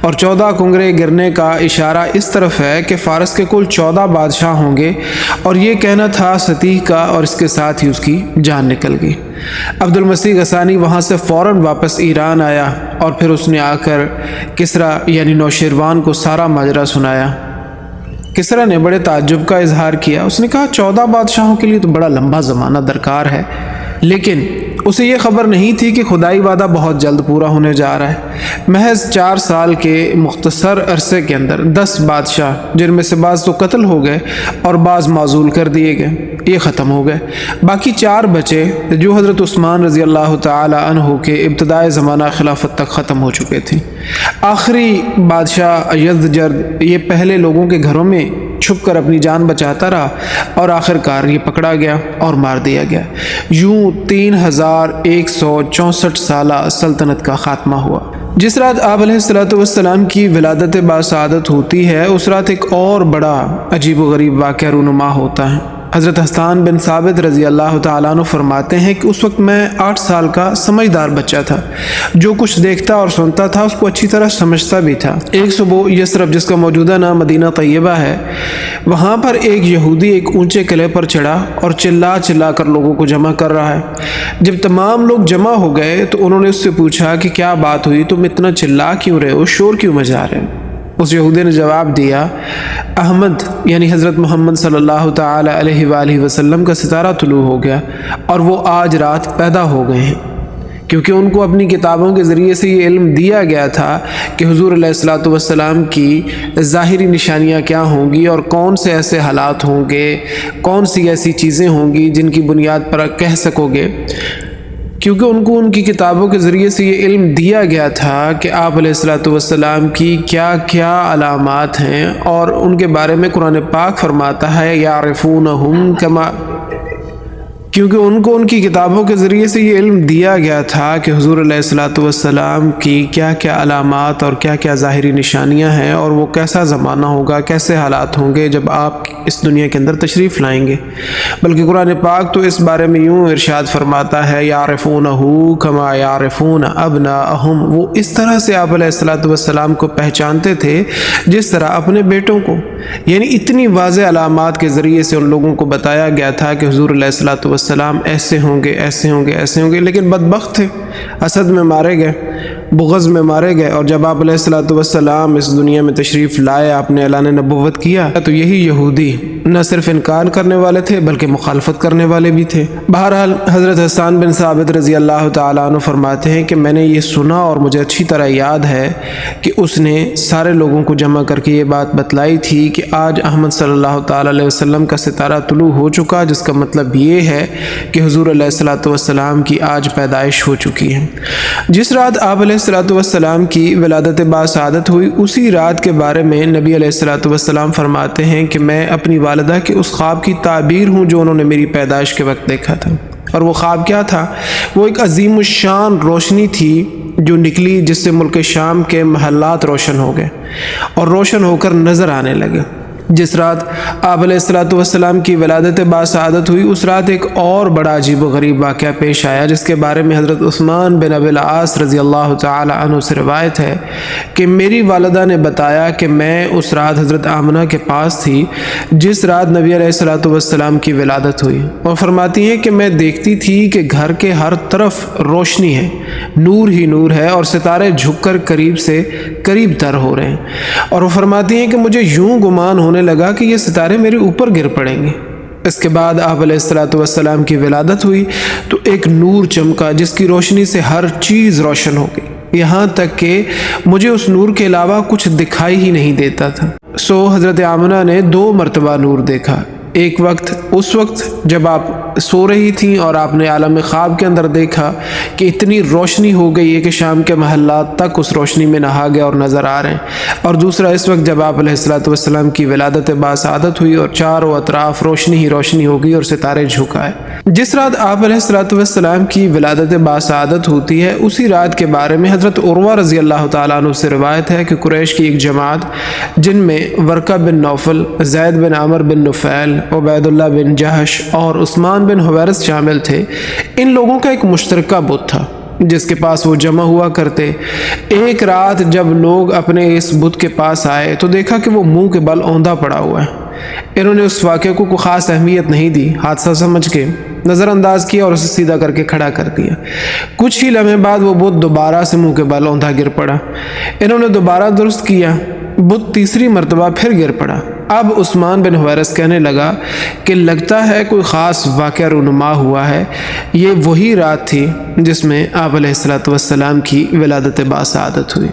اور 14 کنگرے گرنے کا اشارہ اس طرف ہے کہ فارس کے کل 14 بادشاہ ہوں گے، اور یہ کہنا تھا سطیح کا، اور اس کے ساتھ ہی اس کی جان نکل گئی۔ عبد المسیح غسانی وہاں سے فوراً واپس ایران آیا، اور پھر اس نے آ کر کسریٰ یعنی نوشیروان کو سارا ماجرا سنایا۔ کسریٰ نے بڑے تعجب کا اظہار کیا۔ اس نے کہا 14 بادشاہوں کے لیے تو بڑا لمبا زمانہ درکار ہے، لیکن اسے یہ خبر نہیں تھی کہ خدائی وعدہ بہت جلد پورا ہونے جا رہا ہے۔ محض 4 سال کے مختصر عرصے کے اندر 10 بادشاہ، جن میں سے بعض تو قتل ہو گئے اور بعض معزول کر دیے گئے، یہ ختم ہو گئے۔ باقی 4 بچے جو حضرت عثمان رضی اللہ تعالی عنہ کے ابتدائی زمانہ خلافت تک ختم ہو چکے تھے۔ آخری بادشاہ یزدجرد یہ پہلے لوگوں کے گھروں میں چھپ کر اپنی جان بچاتا رہا، اور آخر کار یہ پکڑا گیا اور مار دیا گیا۔ یوں 3164 سالہ سلطنت کا خاتمہ ہوا۔ جس رات آپ علیہ السلام کی ولادت باسعادت ہوتی ہے، اس رات ایک اور بڑا عجیب و غریب واقعہ رونما ہوتا ہے۔ حضرت حسان بن ثابت رضی اللہ تعالیٰ عنہ فرماتے ہیں کہ اس وقت میں 8 سال کا سمجھدار بچہ تھا، جو کچھ دیکھتا اور سنتا تھا اس کو اچھی طرح سمجھتا بھی تھا۔ ایک صبح یثرب، جس کا موجودہ نام مدینہ طیبہ ہے، وہاں پر ایک یہودی ایک اونچے قلعے پر چڑھا اور چلا چلا کر لوگوں کو جمع کر رہا ہے۔ جب تمام لوگ جمع ہو گئے تو انہوں نے اس سے پوچھا کہ کیا بات ہوئی، تم اتنا چلا کیوں رہے ہو، شور کیوں مچا رہے ہو؟ اس یہودی نے جواب دیا، احمد یعنی حضرت محمد صلی اللہ تعالی علیہ وآلہ وسلم کا ستارہ طلوع ہو گیا، اور وہ آج رات پیدا ہو گئے ہیں۔ کیونکہ ان کو اپنی کتابوں کے ذریعے سے یہ علم دیا گیا تھا کہ حضور علیہ السلام کی ظاہری نشانیاں کیا ہوں گی، اور کون سے ایسے حالات ہوں گے، کون سی ایسی چیزیں ہوں گی جن کی بنیاد پر کہہ سکو گے۔ کیونکہ ان کو ان کی کتابوں کے ذریعے سے یہ علم دیا گیا تھا کہ آپ علیہ السلام کی کیا کیا علامات ہیں، اور ان کے بارے میں قرآن پاک فرماتا ہے یعرفونہم کما، کیونکہ ان کو ان کی کتابوں کے ذریعے سے یہ علم دیا گیا تھا کہ حضور علیہ السلام کی کیا کیا علامات اور کیا کیا ظاہری نشانیاں ہیں، اور وہ کیسا زمانہ ہوگا، کیسے حالات ہوں گے جب آپ اس دنیا کے اندر تشریف لائیں گے۔ بلکہ قرآن پاک تو اس بارے میں یوں ارشاد فرماتا ہے یعرفونہ کما یعرفون ابناءہم، وہ اس طرح سے آپ علیہ السلام کو پہچانتے تھے جس طرح اپنے بیٹوں کو۔ یعنی اتنی واضح علامات کے ذریعے سے ان لوگوں کو بتایا گیا تھا کہ حضور علیہ السلام ایسے ہوں گے، ایسے ہوں گے، ایسے ہوں گے، لیکن بدبخت تھے، اسد میں مارے گئے، بغض میں مارے گئے۔ اور جب آپ علیہ السلام اس دنیا میں تشریف لائے، آپ نے اعلان نبوت کیا، تو یہی یہودی نہ صرف انکار کرنے والے تھے بلکہ مخالفت کرنے والے بھی تھے۔ بہرحال حضرت حسان بن ثابت رضی اللہ تعالیٰ عنہ فرماتے ہیں کہ میں نے یہ سنا، اور مجھے اچھی طرح یاد ہے کہ اس نے سارے لوگوں کو جمع کر کے یہ بات بتلائی تھی کہ آج احمد صلی اللہ تعالیٰ علیہ وسلم کا ستارہ طلوع ہو چکا، جس کا مطلب یہ ہے کہ حضور علیہ السلام کی آج پیدائش ہو چکی ہے۔ جس رات آپ علیہ السلام کی ولادت باسعادت ہوئی، اسی رات کے بارے میں نبی علیہ السلام فرماتے ہیں کہ میں اپنی والدہ کے اس خواب کی تعبیر ہوں جو انہوں نے میری پیدائش کے وقت دیکھا تھا۔ اور وہ خواب کیا تھا؟ وہ ایک عظیم الشان روشنی تھی جو نکلی، جس سے ملک شام کے محلات روشن ہو گئے اور روشن ہو کر نظر آنے لگے۔ جس رات آپ علیہ السلام کی ولادت باسعادت ہوئی، اس رات ایک اور بڑا عجیب و غریب واقعہ پیش آیا، جس کے بارے میں حضرت عثمان بن ابی العاص رضی اللہ تعالی عنہ سے روایت ہے کہ میری والدہ نے بتایا کہ میں اس رات حضرت آمنہ کے پاس تھی جس رات نبی علیہ السلام کی ولادت ہوئی، اور فرماتی ہیں کہ میں دیکھتی تھی کہ گھر کے ہر طرف روشنی ہے، نور ہی نور ہے، اور ستارے جھک کر قریب سے قریب تر ہو رہے ہیں۔ اور وہ فرماتی ہیں کہ مجھے یوں گمان ہونے لگا کہ یہ ستارے میرے اوپر گر پڑیں گے۔ اس کے بعد آپ علیہ السلام کی ولادت ہوئی تو ایک نور چمکا جس کی روشنی سے ہر چیز روشن ہو گئی، یہاں تک کہ مجھے اس نور کے علاوہ کچھ دکھائی ہی نہیں دیتا تھا۔ سو حضرت آمنہ نے 2 مرتبہ نور دیکھا، ایک وقت اس وقت جب آپ سو رہی تھیں اور آپ نے عالم خواب کے اندر دیکھا کہ اتنی روشنی ہو گئی ہے کہ شام کے محلات تک اس روشنی میں نہا گیا اور نظر آ رہے ہیں، اور دوسرا اس وقت جب آپ علیہ السلام کی ولادت باسعادت ہوئی اور چاروں اطراف روشنی ہی روشنی ہو گئی اور ستارے جھکائے۔ جس رات آپ علیہ السلام کی ولادت باسعادت ہوتی ہے، اسی رات کے بارے میں حضرت عروہ رضی اللہ تعالیٰ عنہ سے روایت ہے کہ قریش کی ایک جماعت جن میں ورقہ بن نوفل، زید بن عامر بن نفیل، عبید اللہ بن جہش اور عثمان بن حویرث شامل تھے، ان لوگوں کا ایک مشترکہ بت تھا جس کے پاس وہ جمع ہوا کرتے۔ ایک رات جب لوگ اپنے اس بت کے پاس آئے تو دیکھا کہ وہ منہ کے بل اوندھا پڑا ہوا ہے۔ انہوں نے اس واقعے کو کوئی خاص اہمیت نہیں دی، حادثہ سمجھ کے نظر انداز کیا اور اسے سیدھا کر کے کھڑا کر دیا۔ کچھ ہی لمحے بعد وہ بت دوبارہ سے منہ کے بل اوندھا گر پڑا۔ انہوں نے دوبارہ درست کیا، بت تیسری مرتبہ پھر گر پڑا۔ اب عثمان بن حویرث کہنے لگا کہ لگتا ہے کوئی خاص واقعہ رونما ہوا ہے۔ یہ وہی رات تھی جس میں آپ علیہ الصلوۃ والسلام کی ولادت باسعادت ہوئی۔